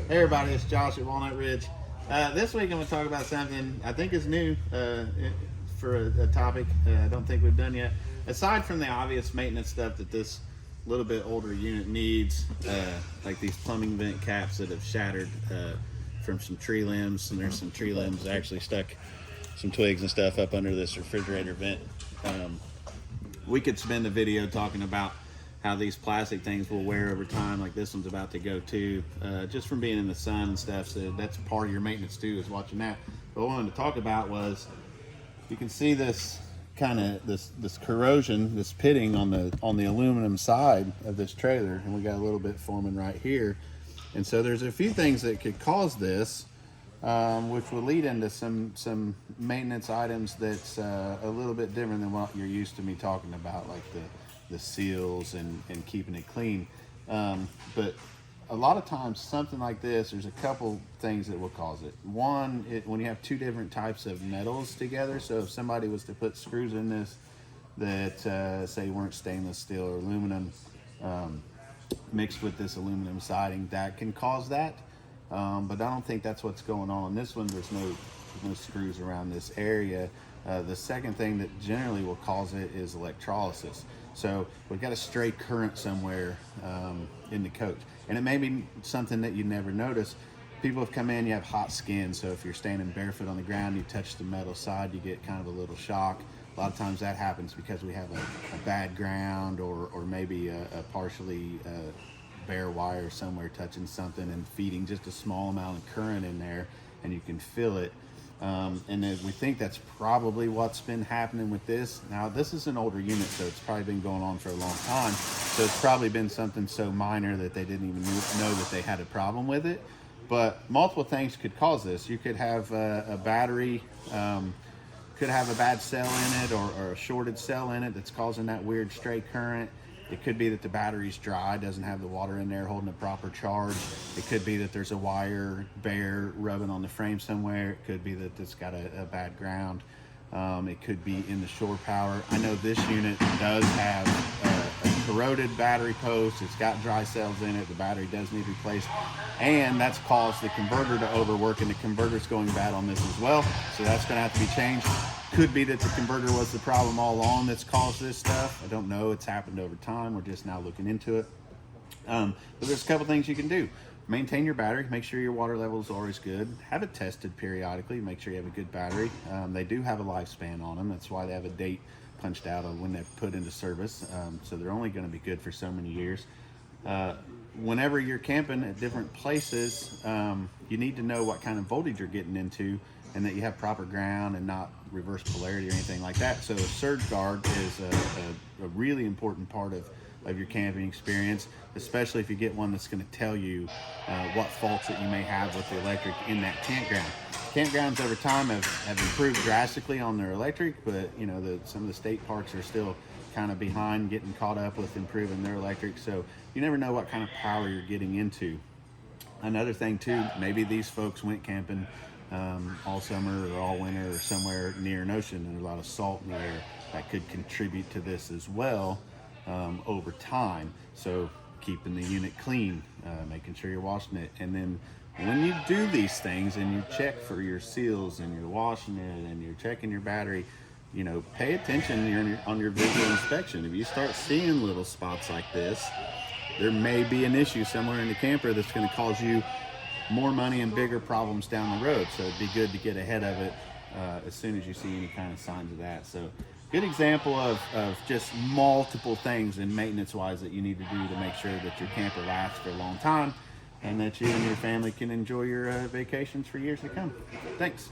Hey everybody, it's Josh at Walnut Ridge. This week I'm going to talk about something I think is new for a topic I don't think we've done yet. Aside from the obvious maintenance stuff that this little bit older unit needs, like these plumbing vent caps that have shattered from some tree limbs, and there's some tree limbs actually stuck, some twigs and stuff up under this refrigerator vent. We could spend the video talking about how these plastic things will wear over time, like this one's about to go too, just from being in the sun and stuff. So that's part of your maintenance too, is watching that. But what I wanted to talk about was, you can see this kind of this corrosion, this pitting on the aluminum side of this trailer, and we got a little bit forming right here. And so there's a few things that could cause this, which will lead into some maintenance items that's a little bit different than what you're used to me talking about, like the seals and keeping it clean. But a lot of times something like this, there's a couple things that will cause it. One, when you have two different types of metals together, so if somebody was to put screws in this that say weren't stainless steel or aluminum mixed with this aluminum siding, that can cause that. But I don't think that's what's going on this one. There's no screws around this area. The second thing that generally will cause it is electrolysis. So we've got a stray current somewhere in the coach, and it may be something that you never notice. People have come in, you have hot skin, so if you're standing barefoot on the ground, you touch the metal side, you get kind of a little shock. A lot of times that happens because we have a bad ground, or maybe a partially bare wire somewhere touching something and feeding just a small amount of current in there, and you can feel it. And then we think that's probably what's been happening with this. Now, this is an older unit, so it's probably been going on for a long time. So it's probably been something so minor that they didn't even know that they had a problem with it. But multiple things could cause this. You could have a battery, could have a bad cell in it, or a shorted cell in it that's causing that weird stray current. It could be that the battery's dry, doesn't have the water in there holding a proper charge. It could be that there's a wire bare rubbing on the frame somewhere. It could be that it's got a bad ground. It could be in the shore power. I know this unit does have a corroded battery post. It's got dry cells in it. The battery does need replaced. And that's caused the converter to overwork, and the converter's going bad on this as well. So that's gonna have to be changed. Could be that the converter was the problem all along that's caused this stuff. I don't know. It's happened over time. We're just now looking into it. But there's a couple things you can do. Maintain your battery. Make sure your water level is always good. Have it tested periodically. Make sure you have a good battery. They do have a lifespan on them. That's why they have a date punched out of when they're put into service. So they're only going to be good for so many years. Whenever you're camping at different places, you need to know what kind of voltage you're getting into, and that you have proper ground and not reverse polarity or anything like that. So a surge guard is a really important part of your camping experience, especially if you get one that's going to tell you what faults that you may have with the electric in that campground. Campgrounds over time have improved drastically on their electric, but you know, some of the state parks are still kind of behind getting caught up with improving their electric. So you never know what kind of power you're getting into. Another thing too, maybe these folks went camping all summer or all winter or somewhere near an ocean, and there's a lot of salt in the air that could contribute to this as well over time. So keeping the unit clean, making sure you're washing it, and then when you do these things and you check for your seals and you're washing it and you're checking your battery, you know, pay attention on your visual inspection. If you start seeing little spots like this, there may be an issue somewhere in the camper that's going to cause you more money and bigger problems down the road. So it'd be good to get ahead of it as soon as you see any kind of signs of that. So good example of just multiple things in maintenance wise that you need to do to make sure that your camper lasts for a long time, and that you and your family can enjoy your vacations for years to come. Thanks.